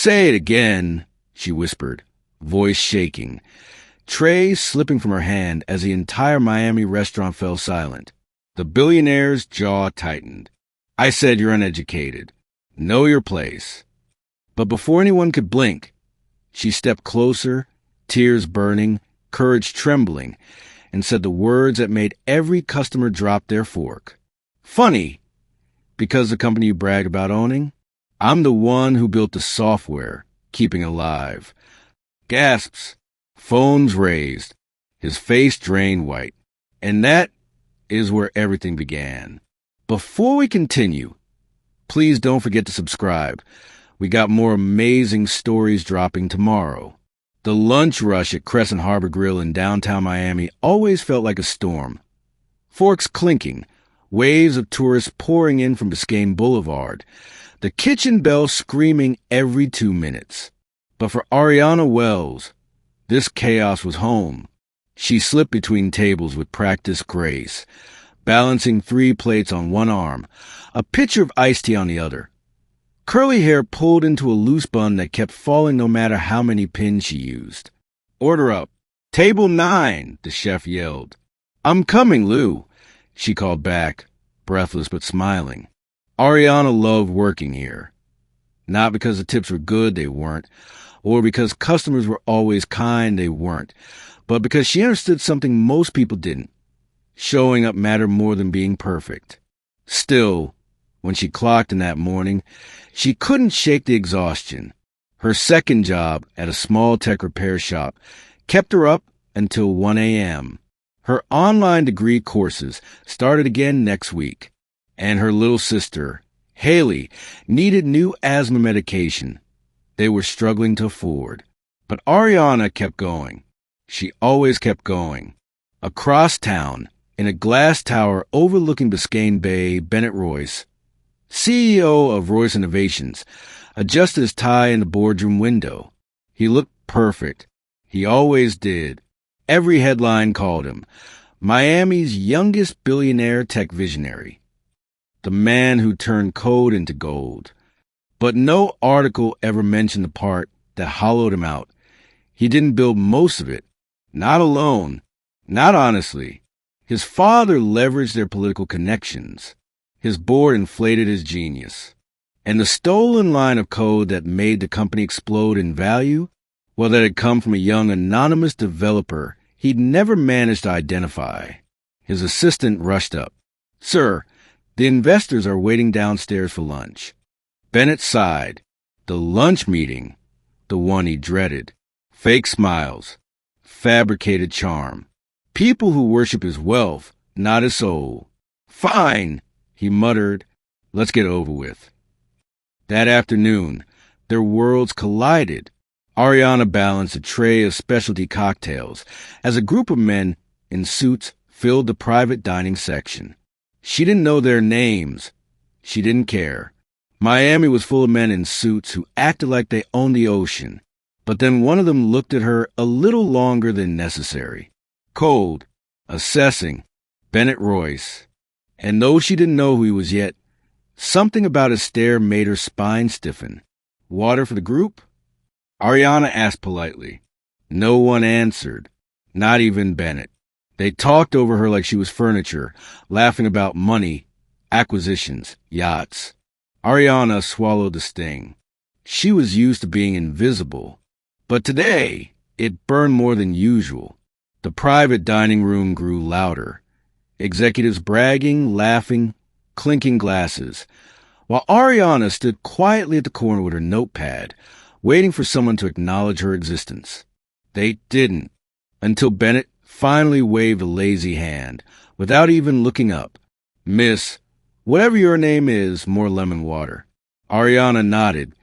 Say it again, she whispered, voice shaking, tray slipping from her hand as the entire Miami restaurant fell silent. The billionaire's jaw tightened. I said you're uneducated. Know your place. But before anyone could blink, she stepped closer, tears burning, courage trembling, and said the words that made every customer drop their fork. Funny, because the company you bragged about owning, I'm the one who built the software, keeping alive. Gasps, phones raised, his face drained white. And that is where everything began. Before we continue, please don't forget to subscribe. We got more amazing stories dropping tomorrow. The lunch rush at Crescent Harbor Grill in downtown Miami always felt like a storm. Forks clinking, waves of tourists pouring in from Biscayne Boulevard, the kitchen bell screaming every 2 minutes. But for Ariana Wells, this chaos was home. She slipped between tables with practiced grace, balancing 3 plates on one arm, a pitcher of iced tea on the other. Curly hair pulled into a loose bun that kept falling no matter how many pins she used. Order up. Table 9, the chef yelled. I'm coming, Lou, she called back, breathless but smiling. Ariana loved working here. Not because the tips were good, they weren't, or because customers were always kind, they weren't, but because she understood something most people didn't. Showing up mattered more than being perfect. Still, when she clocked in that morning, she couldn't shake the exhaustion. Her second job at a small tech repair shop kept her up until 1 a.m. Her online degree courses started again next week, and her little sister, Haley, needed new asthma medication they were struggling to afford. But Ariana kept going. She always kept going. Across town, in a glass tower overlooking Biscayne Bay, Bennett Royce, CEO of Royce Innovations, adjusted his tie in the boardroom window. He looked perfect. He always did. Every headline called him Miami's youngest billionaire tech visionary, the man who turned code into gold. But no article ever mentioned the part that hollowed him out. He didn't build most of it. Not alone. Not honestly. His father leveraged their political connections. His board inflated his genius. And the stolen line of code that made the company explode in value, well, that had come from a young anonymous developer he'd never managed to identify. His assistant rushed up. Sir, the investors are waiting downstairs for lunch. Bennett sighed. The lunch meeting, the one he dreaded. Fake smiles. Fabricated charm. People who worship his wealth, not his soul. Fine, he muttered. Let's get over with. That afternoon, their worlds collided. Ariana balanced a tray of specialty cocktails as a group of men in suits filled the private dining section. She didn't know their names. She didn't care. Miami was full of men in suits who acted like they owned the ocean. But then one of them looked at her a little longer than necessary. Cold, assessing, Bennett Royce. And though she didn't know who he was yet, something about his stare made her spine stiffen. Water for the group? Ariana asked politely. No one answered, not even Bennett. They talked over her like she was furniture, laughing about money, acquisitions, yachts. Ariana swallowed the sting. She was used to being invisible. But today, it burned more than usual. The private dining room grew louder. Executives bragging, laughing, clinking glasses, while Ariana stood quietly at the corner with her notepad, waiting for someone to acknowledge her existence. They didn't, until Bennett finally waved a lazy hand, without even looking up. Miss, whatever your name is, more lemon water. Ariana nodded,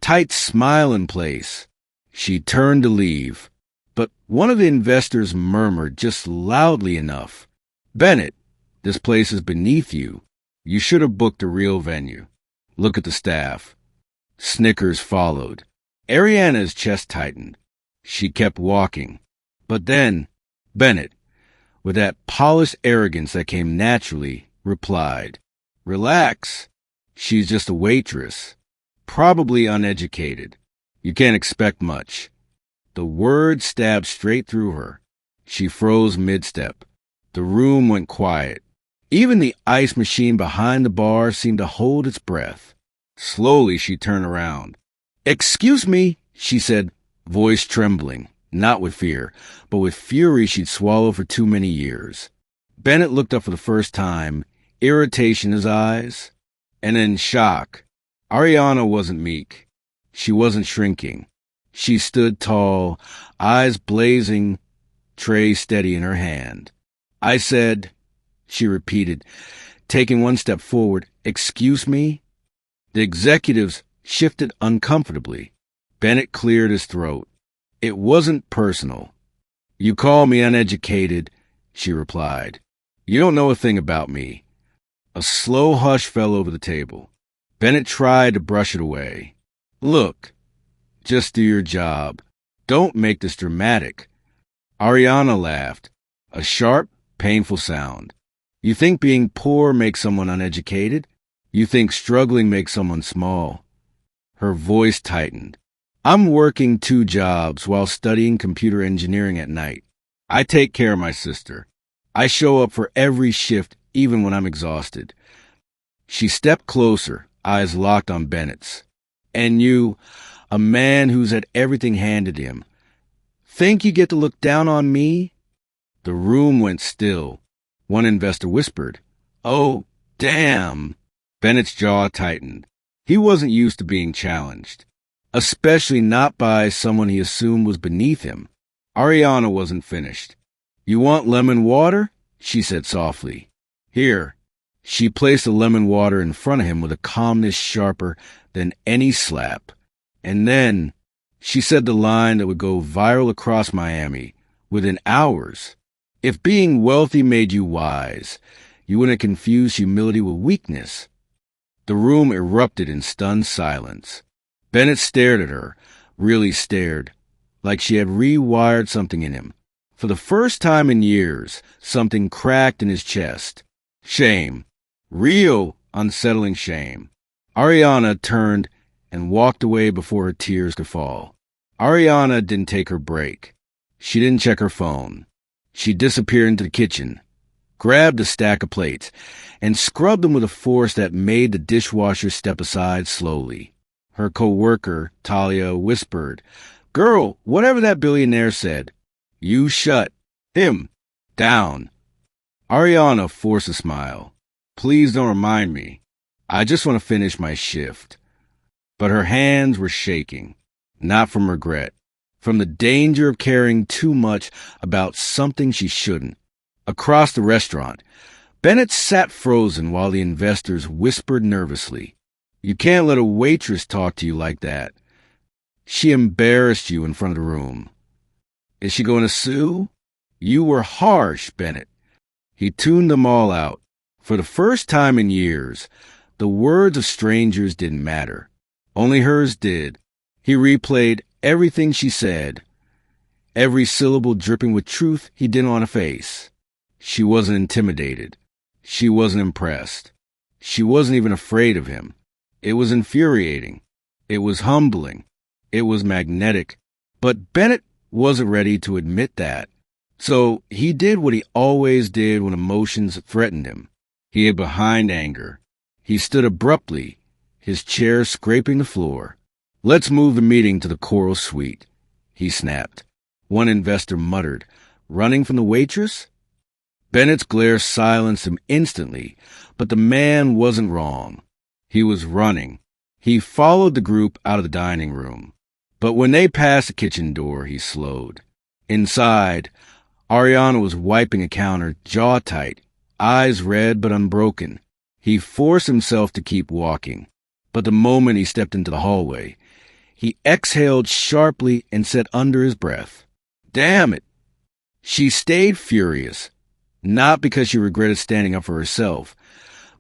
tight smile in place. She turned to leave, but one of the investors murmured just loudly enough. Bennett, this place is beneath you. You should have booked a real venue. Look at the staff. Snickers followed. Ariana's chest tightened. She kept walking. But then, Bennett, with that polished arrogance that came naturally, replied, Relax. She's just a waitress. Probably uneducated. You can't expect much. The word stabbed straight through her. She froze mid-step. The room went quiet. Even the ice machine behind the bar seemed to hold its breath. Slowly, she turned around. "Excuse me," she said, voice trembling, not with fear, but with fury she'd swallowed for too many years. Bennett looked up for the first time, irritation in his eyes, and then shock. Ariana wasn't meek. She wasn't shrinking. She stood tall, eyes blazing, tray steady in her hand. "I said," she repeated, taking one step forward, "excuse me?" The executives shifted uncomfortably. Bennett cleared his throat. "It wasn't personal." "You call me uneducated," she replied. "You don't know a thing about me." A slow hush fell over the table. Bennett tried to brush it away. "Look, just do your job. Don't make this dramatic." Ariana laughed, a sharp, painful sound. "You think being poor makes someone uneducated? You think struggling makes someone small." Her voice tightened. "I'm working 2 jobs while studying computer engineering at night. I take care of my sister. I show up for every shift, even when I'm exhausted." She stepped closer, eyes locked on Bennett's. "And you, a man who's had everything handed him, think you get to look down on me?" The room went still. One investor whispered, "Oh, damn." Bennett's jaw tightened. He wasn't used to being challenged, especially not by someone he assumed was beneath him. Ariana wasn't finished. "You want lemon water?" she said softly. "Here." She placed the lemon water in front of him with a calmness sharper than any slap. And then she said the line that would go viral across Miami within hours. "If being wealthy made you wise, you wouldn't confuse humility with weakness." The room erupted in stunned silence. Bennett stared at her, really stared, like she had rewired something in him. For the first time in years, something cracked in his chest. Shame. Real, unsettling shame. Ariana turned and walked away before her tears could fall. Ariana didn't take her break. She didn't check her phone. She disappeared into the kitchen, grabbed a stack of plates, and scrubbed them with a force that made the dishwasher step aside slowly. Her co-worker, Talia, whispered, "Girl, whatever that billionaire said, you shut him down." Ariana forced a smile. "Please don't remind me. I just want to finish my shift." But her hands were shaking, not from regret, from the danger of caring too much about something she shouldn't. Across the restaurant, Bennett sat frozen while the investors whispered nervously, "You can't let a waitress talk to you like that. She embarrassed you in front of the room." "Is she going to sue?" "You were harsh, Bennett." He tuned them all out. For the first time in years, the words of strangers didn't matter. Only hers did. He replayed everything she said, every syllable dripping with truth he didn't want to face. She wasn't intimidated. She wasn't impressed. She wasn't even afraid of him. It was infuriating. It was humbling. It was magnetic. But Bennett wasn't ready to admit that. So he did what he always did when emotions threatened him. He hid behind anger. He stood abruptly, his chair scraping the floor. "Let's move the meeting to the Coral Suite," he snapped. One investor muttered, "Running from the waitress?" Bennett's glare silenced him instantly, but the man wasn't wrong. He was running. He followed the group out of the dining room. But when they passed the kitchen door, he slowed. Inside, Ariana was wiping a counter, jaw tight, eyes red but unbroken. He forced himself to keep walking. But the moment he stepped into the hallway, he exhaled sharply and said under his breath, "Damn it." She stayed furious, not because she regretted standing up for herself,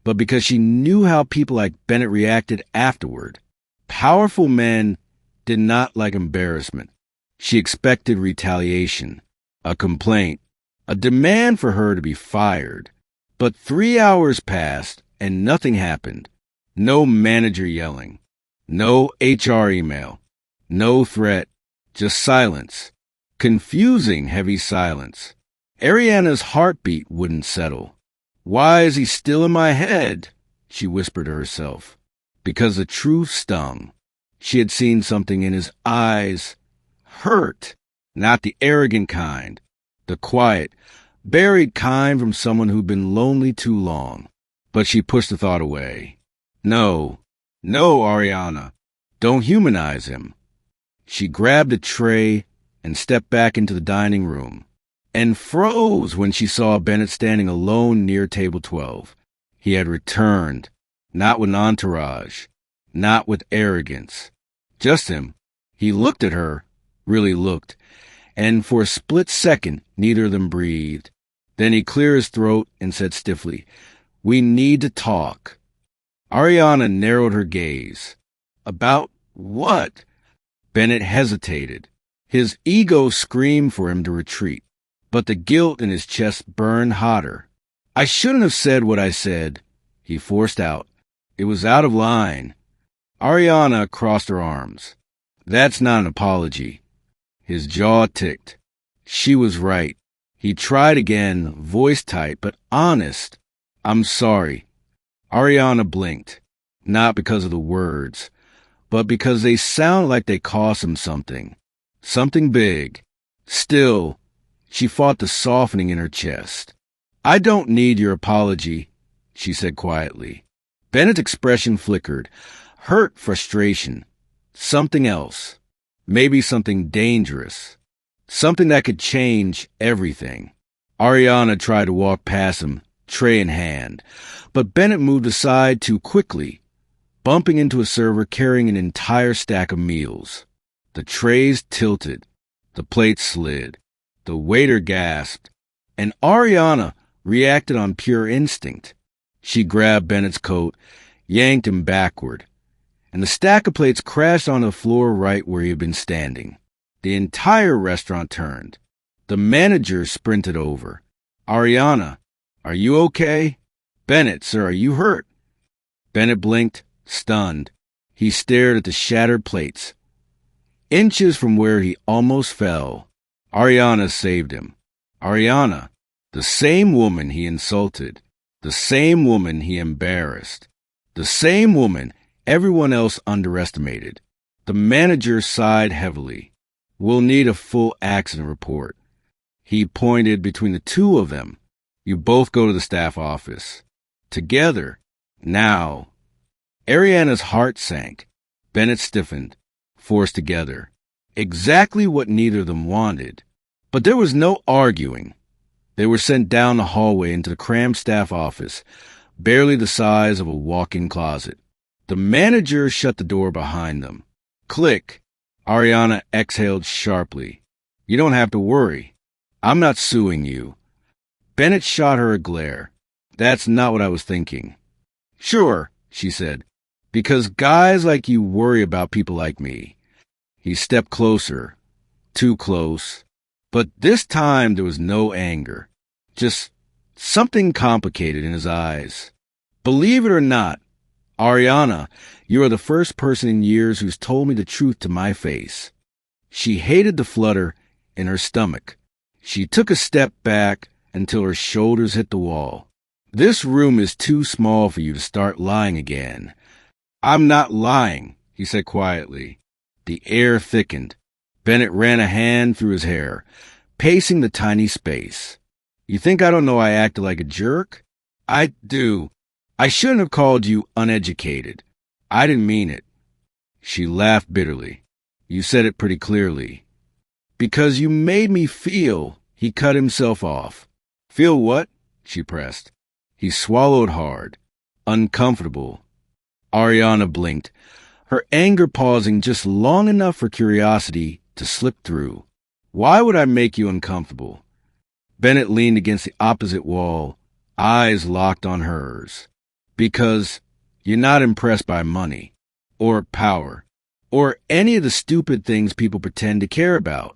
but because she knew how people like Bennett reacted afterward. Powerful men did not like embarrassment. She expected retaliation, a complaint, a demand for her to be fired. But 3 hours passed and nothing happened. No manager yelling. No HR email. No threat, just silence. Confusing, heavy silence. Ariana's heartbeat wouldn't settle. Why is he still in my head? She whispered to herself. Because the truth stung. She had seen something in his eyes. Hurt. Not the arrogant kind. The quiet, buried kind from someone who'd been lonely too long. But she pushed the thought away. No, Ariana. Don't humanize him. She grabbed a tray and stepped back into the dining room, and froze when she saw Bennett standing alone near table 12. He had returned, not with an entourage, not with arrogance. Just him. He looked at her, really looked, and for a split second, neither of them breathed. Then he cleared his throat and said stiffly, "We need to talk." Ariana narrowed her gaze. About what? Bennett hesitated. His ego screamed for him to retreat, but the guilt in his chest burned hotter. "I shouldn't have said what I said," he forced out. "It was out of line." Ariana crossed her arms. "That's not an apology." His jaw ticked. She was right. He tried again, voice tight, but honest. "I'm sorry." Ariana blinked, not because of the words, but because they sounded like they cost him something. Something big. Still, she fought the softening in her chest. "I don't need your apology," she said quietly. Bennett's expression flickered. Hurt, frustration. Something else. Maybe something dangerous. Something that could change everything. Ariana tried to walk past him, tray in hand, but Bennett moved aside too quickly, bumping into a server carrying an entire stack of meals. The trays tilted. The plates slid. The waiter gasped. And Ariana reacted on pure instinct. She grabbed Bennett's coat, yanked him backward, and the stack of plates crashed on the floor right where he had been standing. The entire restaurant turned. The manager sprinted over. "Ariana, are you okay?" "Bennett, sir, are you hurt?" Bennett blinked, stunned. He stared at the shattered plates. Inches from where he almost fell, Ariana saved him. Ariana, the same woman he insulted, the same woman he embarrassed, the same woman everyone else underestimated. The manager sighed heavily. "We'll need a full accident report." He pointed between the two of them. "You both go to the staff office. Together. Now." Ariana's heart sank. Bennett stiffened, forced together. Exactly what neither of them wanted. But there was no arguing. They were sent down the hallway into the cramped staff office, barely the size of a walk-in closet. The manager shut the door behind them. Click. Ariana exhaled sharply. "You don't have to worry. I'm not suing you." Bennett shot her a glare. "That's not what I was thinking." "Sure," she said, "because guys like you worry about people like me." He stepped closer. Too close. But this time there was no anger. Just something complicated in his eyes. "Believe it or not, Ariana, you are the first person in years who's told me the truth to my face." She hated the flutter in her stomach. She took a step back until her shoulders hit the wall. "This room is too small for you to start lying again." "I'm not lying," he said quietly. The air thickened. Bennett ran a hand through his hair, pacing the tiny space. "You think I don't know I acted like a jerk? I do. I shouldn't have called you uneducated. I didn't mean it." She laughed bitterly. "You said it pretty clearly." "Because you made me feel." He cut himself off. "Feel what?" she pressed. He swallowed hard. "Uncomfortable." Ariana blinked, her anger pausing just long enough for curiosity to slip through. "Why would I make you uncomfortable?" Bennett leaned against the opposite wall, eyes locked on hers. "Because you're not impressed by money, or power, or any of the stupid things people pretend to care about.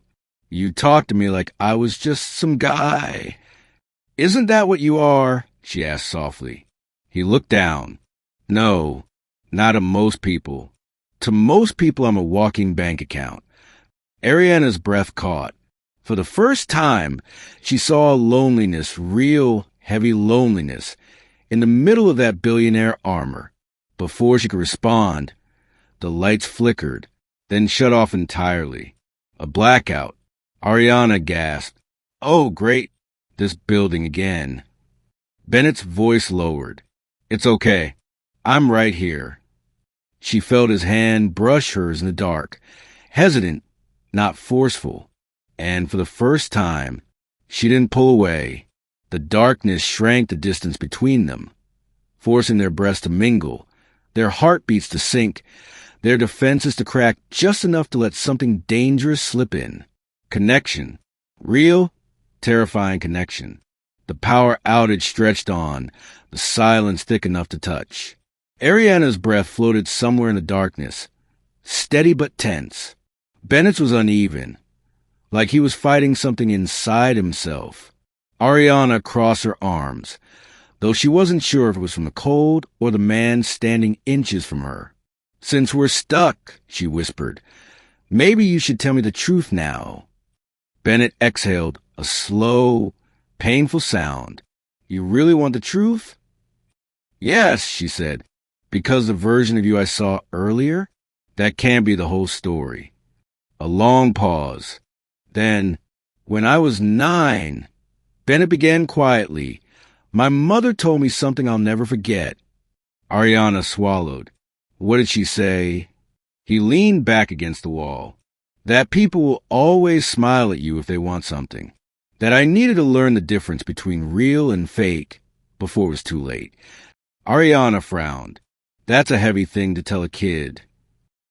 You talk to me like I was just some guy." "Isn't that what you are?" she asked softly. He looked down. "No, not of most people. To most people, I'm a walking bank account. Ariana's breath caught. For the first time, she saw loneliness, real, heavy loneliness, in the middle of that billionaire armor. Before she could respond, the lights flickered, then shut off entirely. A blackout. Ariana gasped. "Oh, great. This building again." Bennett's voice lowered. "It's okay. I'm right here." She felt his hand brush hers in the dark, hesitant, not forceful. And for the first time, she didn't pull away. The darkness shrank the distance between them, forcing their breaths to mingle, their heartbeats to sync, their defenses to crack just enough to let something dangerous slip in. Connection. Real, terrifying connection. The power outage stretched on, the silence thick enough to touch. Ariana's breath floated somewhere in the darkness, steady but tense. Bennett's was uneven, like he was fighting something inside himself. Ariana crossed her arms, though she wasn't sure if it was from the cold or the man standing inches from her. "Since we're stuck," she whispered, "maybe you should tell me the truth now." Bennett exhaled a slow, painful sound. "You really want the truth?" "Yes," she said, "because the version of you I saw earlier, that can't be the whole story." A long pause. Then, "When I was 9, Bennett began quietly, "my mother told me something I'll never forget." Ariana swallowed. "What did she say?" He leaned back against the wall. "That people will always smile at you if they want something. That I needed to learn the difference between real and fake before it was too late." Ariana frowned. "That's a heavy thing to tell a kid.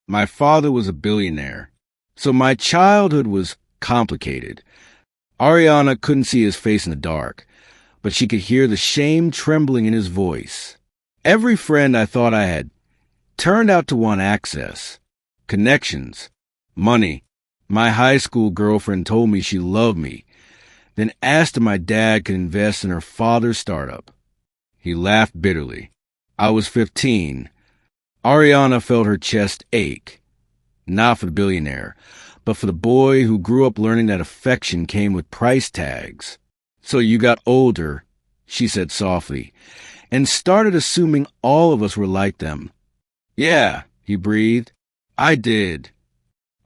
My father was a billionaire, so my childhood was complicated." Ariana couldn't see his face in the dark, but she could hear the shame trembling in his voice. "Every friend I thought I had turned out to want access, connections, money. My high school girlfriend told me she loved me, then asked if my dad could invest in her father's startup." He laughed bitterly. "I was 15. Ariana felt her chest ache, not for the billionaire, but for the boy who grew up learning that affection came with price tags. "So you got older," she said softly, "and started assuming all of us were like them." "Yeah," he breathed. "I did."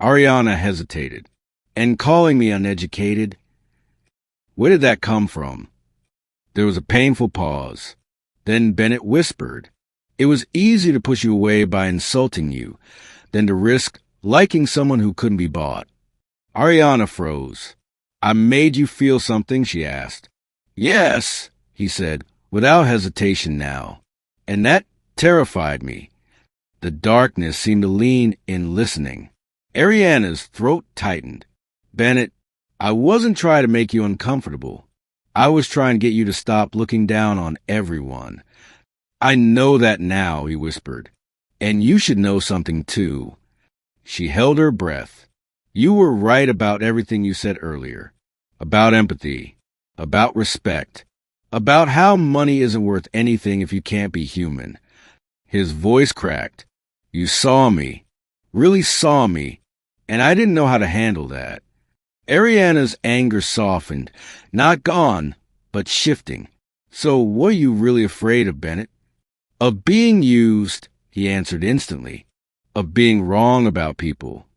Ariana hesitated. "And calling me uneducated, where did that come from?" There was a painful pause. Then Bennett whispered, "It was easy to push you away by insulting you than to risk liking someone who couldn't be bought." Ariana froze. "I made you feel something?" she asked. "Yes," he said, without hesitation now. "And that terrified me." The darkness seemed to lean in listening. Ariana's throat tightened. "Bennett, I wasn't trying to make you uncomfortable. I was trying to get you to stop looking down on everyone." "I know that now," he whispered. "And you should know something too." She held her breath. "You were right about everything you said earlier. About empathy. About respect. About how money isn't worth anything if you can't be human." His voice cracked. "You saw me. Really saw me. And I didn't know how to handle that." Ariana's anger softened. Not gone, but shifting. "So what are you really afraid of, Bennett?" "Of being used," he answered instantly. "Of being wrong about people."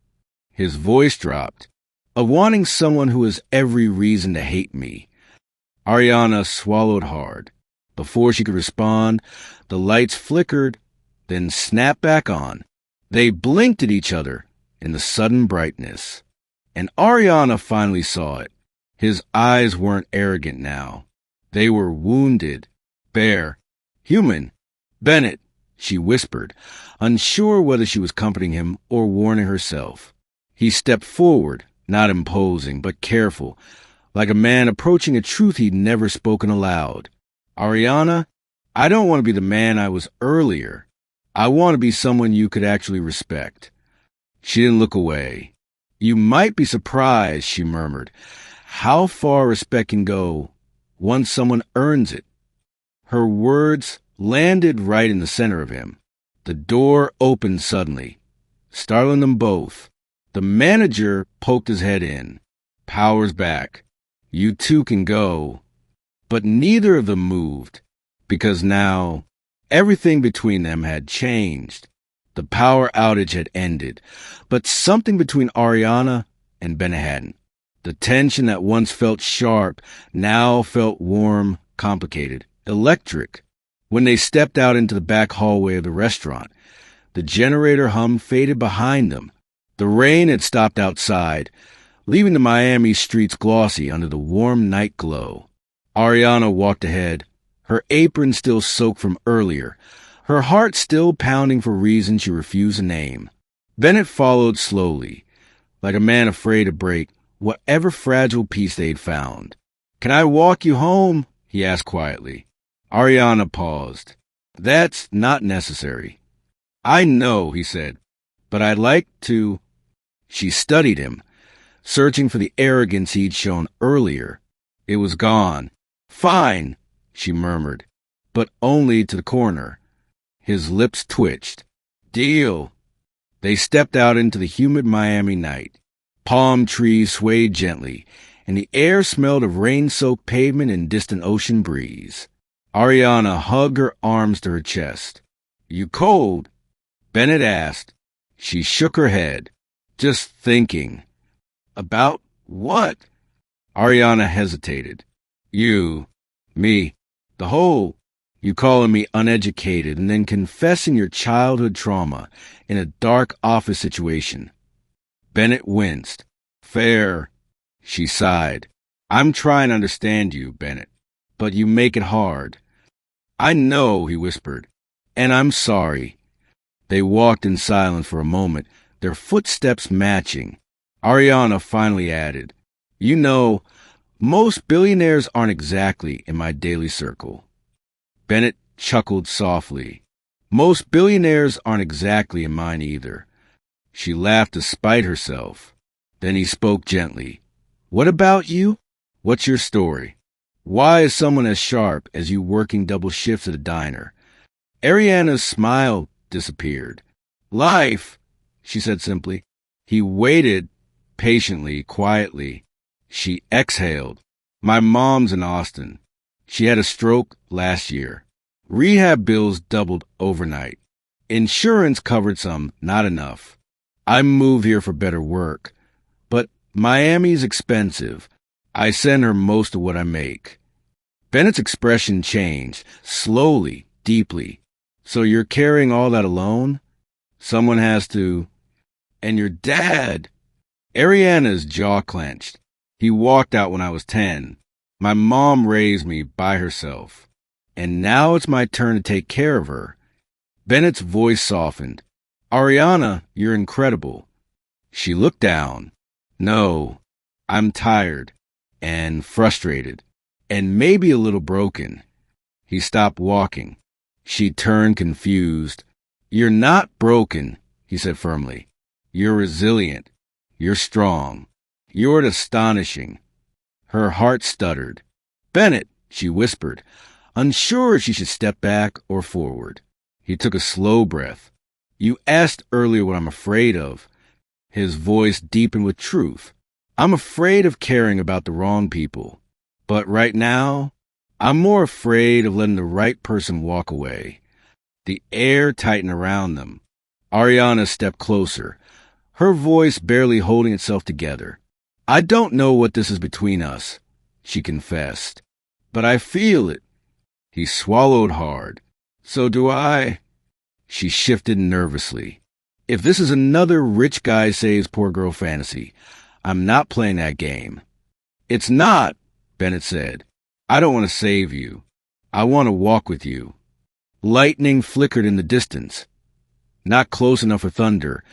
His voice dropped. "Of wanting someone who has every reason to hate me." Ariana swallowed hard. Before she could respond, the lights flickered, then snapped back on. They blinked at each other in the sudden brightness. And Ariana finally saw it. His eyes weren't arrogant now. They were wounded, bare, human. "Bennett," she whispered, unsure whether she was comforting him or warning herself. He stepped forward, not imposing, but careful, like a man approaching a truth he'd never spoken aloud. "Ariana, I don't want to be the man I was earlier. I want to be someone you could actually respect." She didn't look away. "You might be surprised," she murmured, "how far respect can go once someone earns it." Her words landed right in the center of him. The door opened suddenly. startling them both. The manager poked his head in. "Power's back. You two can go." But neither of them moved, because now everything between them had changed. The power outage had ended, but something between Ariana and Bennett hadn't. The tension that once felt sharp now felt warm, complicated, electric. When they stepped out into the back hallway of the restaurant, the generator hum faded behind them. The rain had stopped outside, leaving the Miami streets glossy under the warm night glow. Ariana walked ahead, her apron still soaked from earlier, her heart still pounding for reasons she refused to name. Bennett followed slowly, like a man afraid to break whatever fragile piece they'd found. "Can I walk you home?" he asked quietly. Ariana paused. "That's not necessary." "I know," he said, "but I'd like to." She studied him, searching for the arrogance he'd shown earlier. It was gone. "Fine," she murmured, but only to the corner. His lips twitched. "Deal." They stepped out into the humid Miami night. Palm trees swayed gently, and the air smelled of rain-soaked pavement and distant ocean breeze. Ariana hugged her arms to her chest. "You cold?" Bennett asked. She shook her head. "Just thinking." "About what?" Ariana hesitated. "You, me, the whole, you calling me uneducated and then confessing your childhood trauma in a dark office situation." Bennett winced. "Fair." She sighed. "I'm trying to understand you, Bennett, but you make it hard." "I know," he whispered, "and I'm sorry." They walked in silence for a moment, their footsteps matching. Ariana finally added, "You know, most billionaires aren't exactly in my daily circle." Bennett chuckled softly. "Most billionaires aren't exactly in mine either." She laughed despite herself. Then he spoke gently. "What about you? What's your story? Why is someone as sharp as you working double shifts at a diner?" Ariana's smile disappeared. "Life," she said simply. He waited patiently, quietly. She exhaled. "My mom's in Austin. She had a stroke last year. Rehab bills doubled overnight. Insurance covered some, not enough. I moved here for better work. But Miami's expensive. I send her most of what I make." Bennett's expression changed, slowly, deeply. "So you're carrying all that alone? Someone has to. And your dad." Ariana's jaw clenched. "He walked out when I was 10. My mom raised me by herself. And now it's my turn to take care of her." Bennett's voice softened. "Ariana, you're incredible." She looked down. "No, I'm tired and frustrated and maybe a little broken." He stopped walking. She turned confused. "You're not broken," he said firmly. "You're resilient. You're strong. You're astonishing." Her heart stuttered. "Bennett," she whispered, unsure if she should step back or forward. He took a slow breath. "You asked earlier what I'm afraid of." His voice deepened with truth. "I'm afraid of caring about the wrong people. But right now, I'm more afraid of letting the right person walk away." The air tightened around them. Ariana stepped closer, her voice barely holding itself together. "I don't know what this is between us," she confessed, "but I feel it." He swallowed hard. "So do I." She shifted nervously. "If this is another rich guy saves poor girl fantasy, I'm not playing that game." "It's not," Bennett said. "I don't want to save you. I want to walk with you." Lightning flickered in the distance. Not close enough for thunder,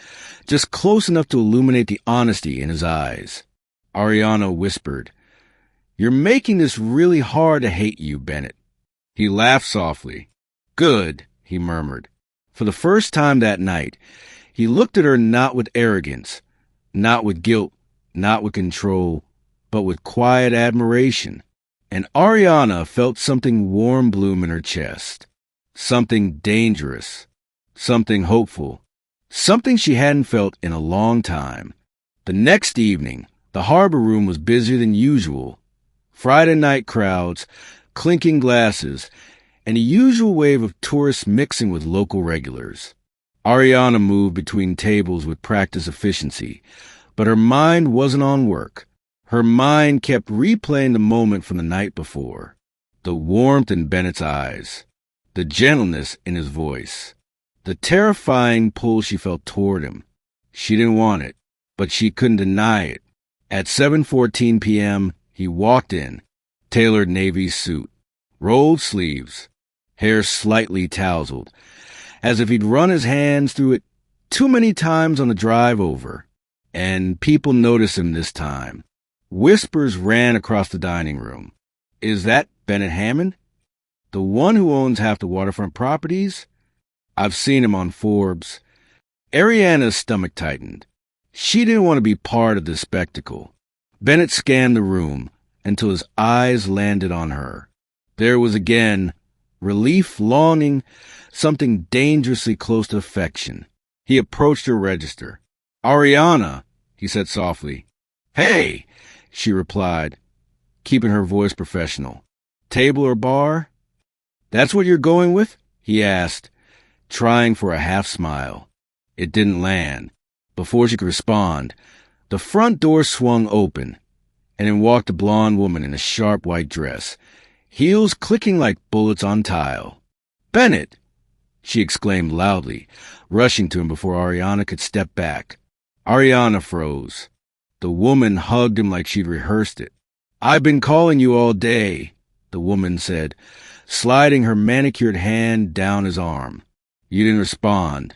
just close enough to illuminate the honesty in his eyes. Ariana whispered, "You're making this really hard to hate you, Bennett." He laughed softly. "Good," he murmured. For the first time that night, he looked at her not with arrogance, not with guilt, not with control, but with quiet admiration. And Ariana felt something warm bloom in her chest. Something dangerous. Something hopeful. something she hadn't felt in a long time. The next evening, the harbor room was busier than usual. Friday night crowds, clinking glasses, and a usual wave of tourists mixing with local regulars. Ariana moved between tables with practiced efficiency, but her mind wasn't on work. Her mind kept replaying the moment from the night before. The warmth in Bennett's eyes, the gentleness in his voice, the terrifying pull she felt toward him. She didn't want it, but she couldn't deny it. At 7:14 p.m., he walked in, tailored navy suit, rolled sleeves, hair slightly tousled, as if he'd run his hands through it too many times on the drive over. And people noticed him this time. Whispers ran across the dining room. Is that Bennett Hammond? The one who owns half the waterfront properties? I've seen him on Forbes. Ariana's stomach tightened. She didn't want to be part of this spectacle. Bennett scanned the room until his eyes landed on her. There was again relief, longing, something dangerously close to affection. He approached her register. Ariana, he said softly. Hey, she replied, keeping her voice professional. Table or bar? That's what you're going with? He asked, trying for a half smile. It didn't land. Before she could respond, the front door swung open, and in walked a blonde woman in a sharp white dress, heels clicking like bullets on tile. Bennett! She exclaimed loudly, rushing to him before Ariana could step back. Ariana froze. The woman hugged him like she'd rehearsed it. I've been calling you all day, the woman said, sliding her manicured hand down his arm. You didn't respond.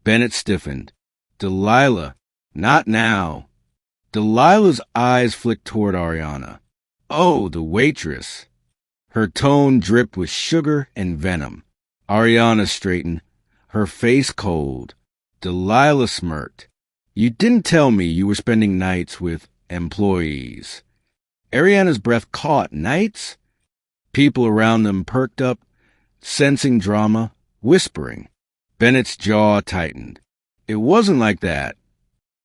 Bennett stiffened. Delilah, not now. Delilah's eyes flicked toward Ariana. Oh, the waitress. Her tone dripped with sugar and venom. Ariana straightened, her face cold. Delilah smirked. You didn't tell me you were spending nights with employees. Ariana's breath caught. Nights? People around them perked up, sensing drama, whispering. Bennett's jaw tightened. It wasn't like that.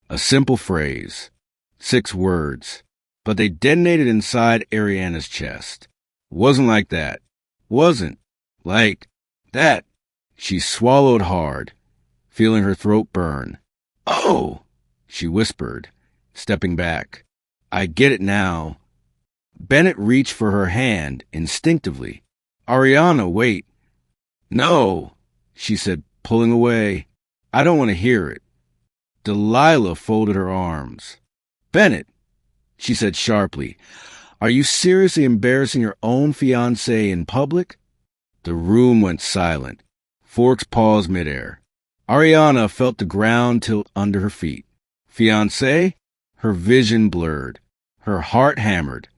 A simple phrase. 6 words. But they detonated inside Ariana's chest. Wasn't like that. Wasn't like that. She swallowed hard, feeling her throat burn. Oh, she whispered, stepping back. I get it now. Bennett reached for her hand instinctively. Ariana, wait. No, she said, pulling away. I don't want to hear it. Delilah folded her arms. Bennett, she said sharply, are you seriously embarrassing your own fiancé in public? The room went silent. Forks paused midair. Ariana felt the ground tilt under her feet. Fiancé? Her vision blurred. Her heart hammered.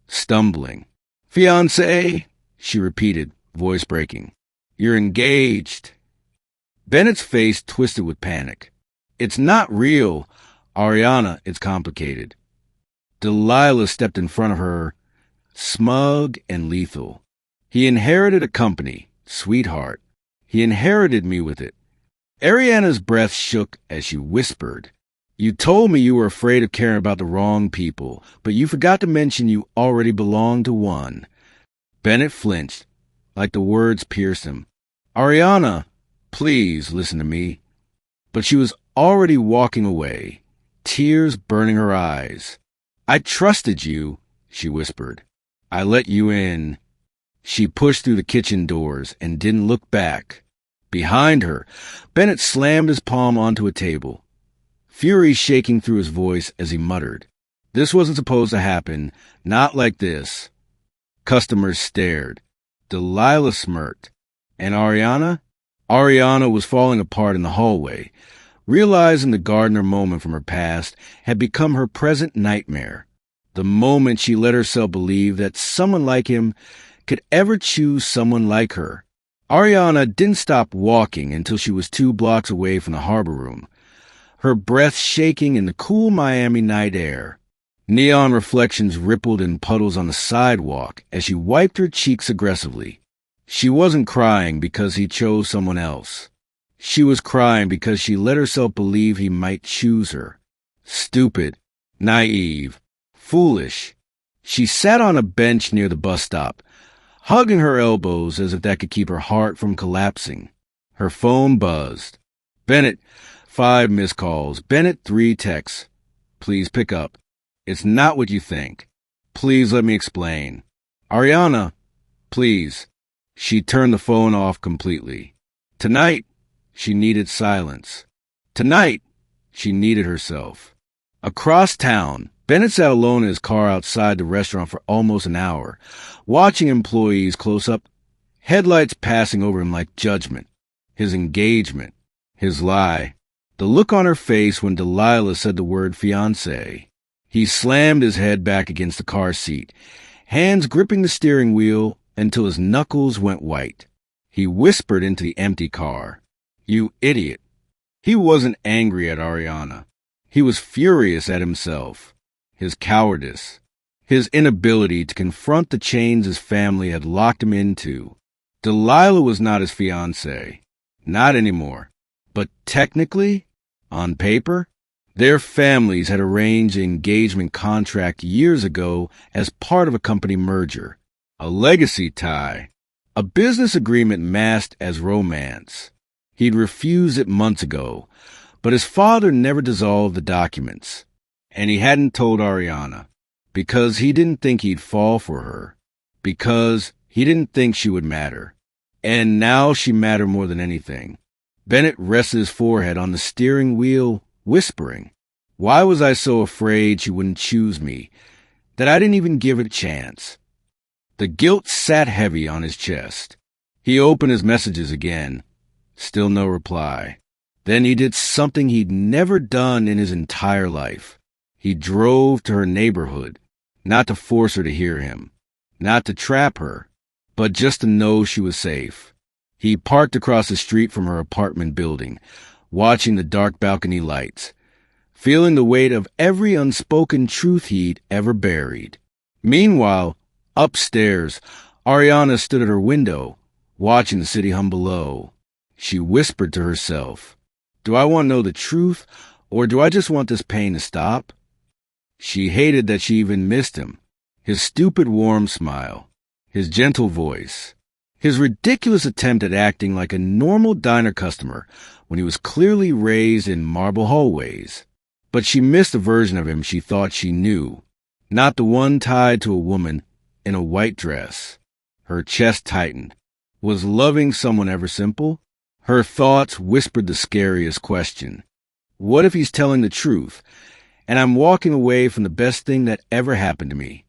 Stumbling. Fiancé, she repeated, voice breaking. You're engaged. Bennett's face twisted with panic. It's not real. Ariana, it's complicated. Delilah stepped in front of her, smug and lethal. He inherited a company, sweetheart. He inherited me with it. Ariana's breath shook as she whispered. You told me you were afraid of caring about the wrong people, but you forgot to mention you already belonged to one. Bennett flinched, like the words pierced him. Ariana, please listen to me. But she was already walking away, tears burning her eyes. I trusted you, she whispered. I let you in. She pushed through the kitchen doors and didn't look back. Behind her, Bennett slammed his palm onto a table, fury shaking through his voice as he muttered. This wasn't supposed to happen, not like this. Customers stared. Delilah smirked. And Ariana? Ariana was falling apart in the hallway, realizing the gardener moment from her past had become her present nightmare. The moment she let herself believe that someone like him could ever choose someone like her. Ariana didn't stop walking until she was 2 blocks away from the harbor room, her breath shaking in the cool Miami night air. Neon reflections rippled in puddles on the sidewalk as she wiped her cheeks aggressively. She wasn't crying because he chose someone else. She was crying because she let herself believe he might choose her. Stupid, naive, foolish. She sat on a bench near the bus stop, hugging her elbows as if that could keep her heart from collapsing. Her phone buzzed. Bennett, 5 missed calls. Bennett, 3 texts. Please pick up. It's not what you think. Please let me explain. Ariana, please. She turned the phone off completely. Tonight, she needed silence. Tonight, she needed herself. Across town, Bennett sat alone in his car outside the restaurant for almost an hour, watching employees close up, headlights passing over him like judgment. His engagement, his lie, the look on her face when Delilah said the word fiancé. He slammed his head back against the car seat, hands gripping the steering wheel until his knuckles went white. He whispered into the empty car, "You idiot." He wasn't angry at Ariana. He was furious at himself, his cowardice, his inability to confront the chains his family had locked him into. Delilah was not his fiancée. Not anymore. But technically, on paper, their families had arranged an engagement contract years ago as part of a company merger. A legacy tie. A business agreement masked as romance. He'd refused it months ago, but his father never dissolved the documents. And he hadn't told Ariana, because he didn't think he'd fall for her, because he didn't think she would matter. And now she mattered more than anything. Bennett rested his forehead on the steering wheel, whispering, "Why was I so afraid she wouldn't choose me, that I didn't even give it a chance?" The guilt sat heavy on his chest. He opened his messages again. Still no reply. Then he did something he'd never done in his entire life. He drove to her neighborhood, not to force her to hear him, not to trap her, but just to know she was safe. He parked across the street from her apartment building, watching the dark balcony lights, feeling the weight of every unspoken truth he'd ever buried. Meanwhile, upstairs, Ariana stood at her window, watching the city hum below. She whispered to herself, "Do I want to know the truth, or do I just want this pain to stop?" She hated that she even missed him. His stupid warm smile, his gentle voice, his ridiculous attempt at acting like a normal diner customer when he was clearly raised in marble hallways. But she missed the version of him she thought she knew, not the one tied to a woman in a white dress. Her chest tightened. Was loving someone ever simple? Her thoughts whispered the scariest question. What if he's telling the truth, and I'm walking away from the best thing that ever happened to me?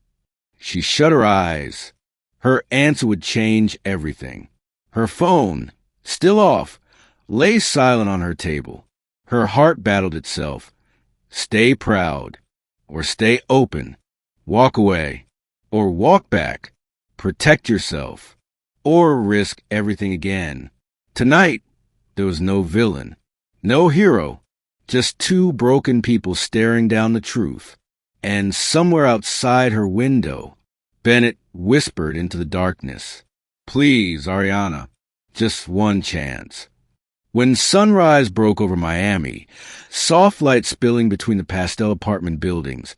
She shut her eyes. Her answer would change everything. Her phone, still off, lay silent on her table. Her heart battled itself. Stay proud, or stay open. Walk away, or walk back. Protect yourself, or risk everything again. Tonight, there was no villain, no hero, just 2 broken people staring down the truth. And somewhere outside her window, Bennett whispered into the darkness, "Please, Ariana, just one chance." When sunrise broke over Miami, soft light spilling between the pastel apartment buildings,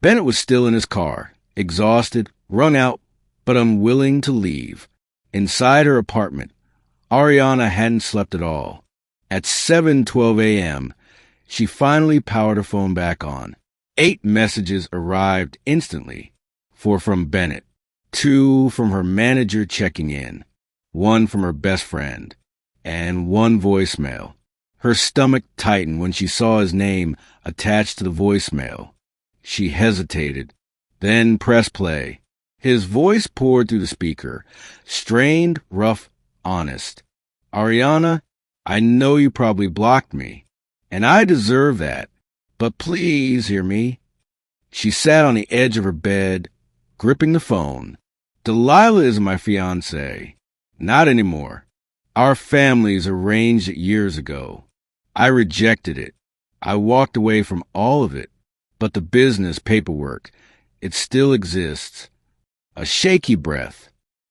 Bennett was still in his car, exhausted, wrung out, but unwilling to leave. Inside her apartment, Ariana hadn't slept at all. At 7:12 a.m., she finally powered her phone back on. 8 messages arrived instantly. 4 from Bennett, 2 from her manager checking in, 1 from her best friend, and 1 voicemail. Her stomach tightened when she saw his name attached to the voicemail. She hesitated, then pressed play. His voice poured through the speaker, strained, rough, honest. "Ariana, I know you probably blocked me, and I deserve that, but please hear me." She sat on the edge of her bed, gripping the phone. "Delilah is my fiancée. Not anymore. Our families arranged it years ago. I rejected it. I walked away from all of it. But the business paperwork, it still exists." A shaky breath.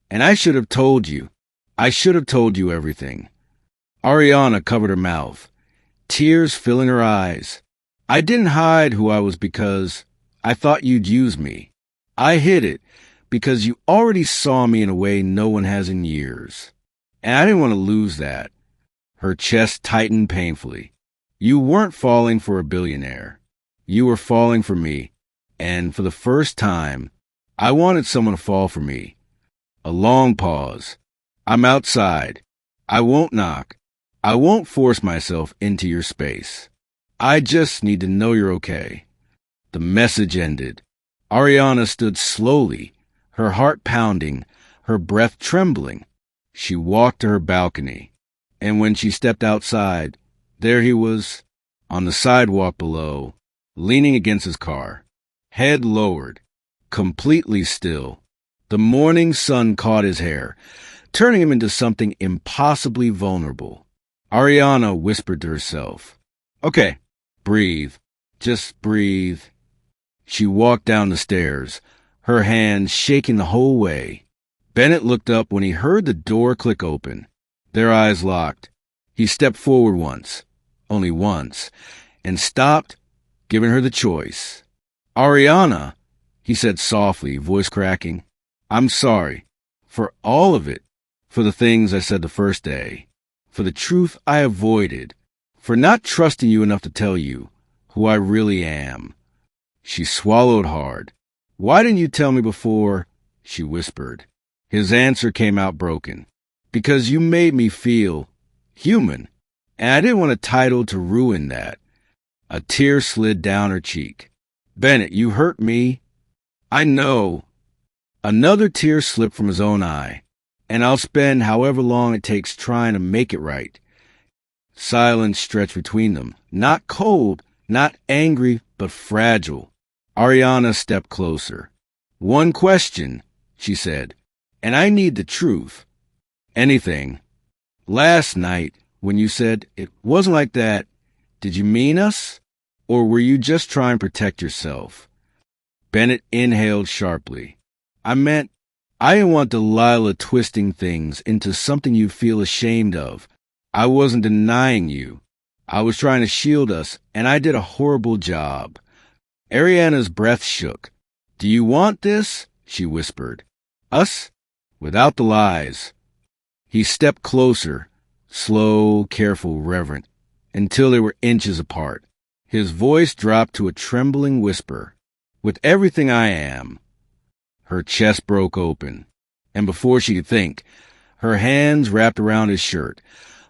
"And I should have told you. I should have told you everything. Ariana covered her mouth, tears filling her eyes. I didn't hide who I was because I thought you'd use me. I hid it because you already saw me in a way no one has in years. And I didn't want to lose that. Her chest tightened painfully. You weren't falling for a billionaire. You were falling for me. And for the first time, I wanted someone to fall for me. A long pause. I'm outside. I won't knock. I won't force myself into your space. I just need to know you're okay. The message ended. Ariana stood slowly, her heart pounding, her breath trembling. She walked to her balcony, and when she stepped outside, there he was, on the sidewalk below, leaning against his car, head lowered, completely still. The morning sun caught his hair, turning him into something impossibly vulnerable. Ariana whispered to herself, "Okay, breathe. Just breathe." She walked down the stairs, her hands shaking the whole way. Bennett looked up when he heard the door click open. Their eyes locked. He stepped forward once, only once, and stopped, giving her the choice. "Ariana," he said softly, voice cracking, "I'm sorry. For all of it. For the things I said the first day. For the truth I avoided. For not trusting you enough to tell you who I really am." She swallowed hard. "Why didn't you tell me before?" she whispered. His answer came out broken. "Because you made me feel human, and I didn't want a title to ruin that." A tear slid down her cheek. "Bennett, you hurt me." "I know." Another tear slipped from his own eye. "And I'll spend however long it takes trying to make it right." Silence stretched between them. Not cold, not angry, but fragile. Ariana stepped closer. "One question," she said, "and I need the truth. Anything. Last night, when you said it wasn't like that, did you mean us? Or were you just trying to protect yourself?" Bennett inhaled sharply. I didn't want Delilah twisting things into something you feel ashamed of. I wasn't denying you. I was trying to shield us, and I did a horrible job." Ariana's breath shook. "Do you want this?" she whispered. "Us? Without the lies." He stepped closer, slow, careful, reverent, until they were inches apart. His voice dropped to a trembling whisper. "With everything I am." Her chest broke open, and before she could think, her hands wrapped around his shirt,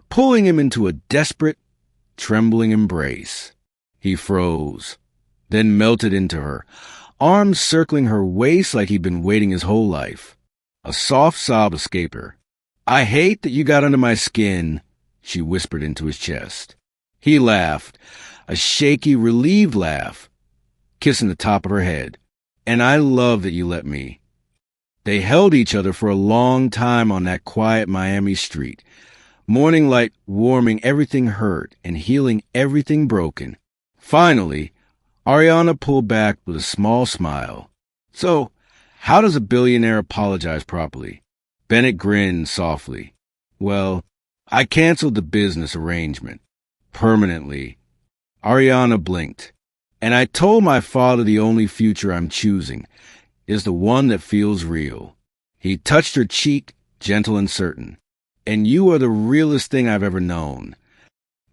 pulling him into a desperate, trembling embrace. He froze, then melted into her, arms circling her waist like he'd been waiting his whole life. A soft sob escaped her. "I hate that you got under my skin," she whispered into his chest. He laughed, a shaky, relieved laugh, kissing the top of her head. "And I love that you let me." They held each other for a long time on that quiet Miami street, morning light warming everything hurt and healing everything broken. Finally, Ariana pulled back with a small smile. "So, how does a billionaire apologize properly?" Bennett grinned softly. "Well, I canceled the business arrangement. Permanently." Ariana blinked. "And I told my father the only future I'm choosing is the one that feels real." He touched her cheek, gentle and certain. "And you are the realest thing I've ever known."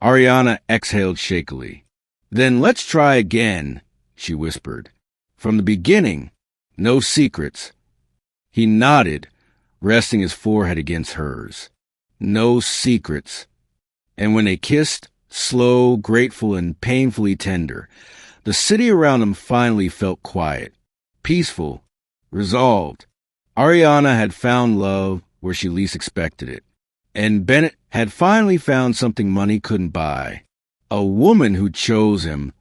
Ariana exhaled shakily. "Then let's try again," she whispered. "From the beginning. No secrets." He nodded, resting his forehead against hers. No secrets. And when they kissed, slow, grateful, and painfully tender, the city around them finally felt quiet, peaceful, resolved. Ariana had found love where she least expected it, and Bennett had finally found something money couldn't buy. A woman who chose him,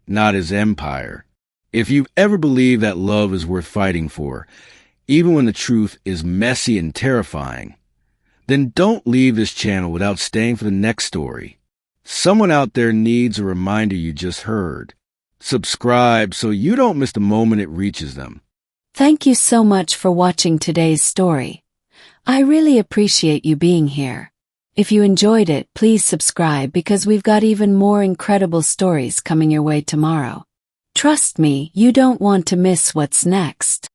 not his empire. If you've ever believed that love is worth fighting for, even when the truth is messy and terrifying, then don't leave this channel without staying for the next story. Someone out there needs a reminder you just heard. Subscribe so you don't miss the moment it reaches them. Thank you so much for watching today's story. I really appreciate you being here. If you enjoyed it, please subscribe because we've got even more incredible stories coming your way tomorrow. Trust me, you don't want to miss what's next.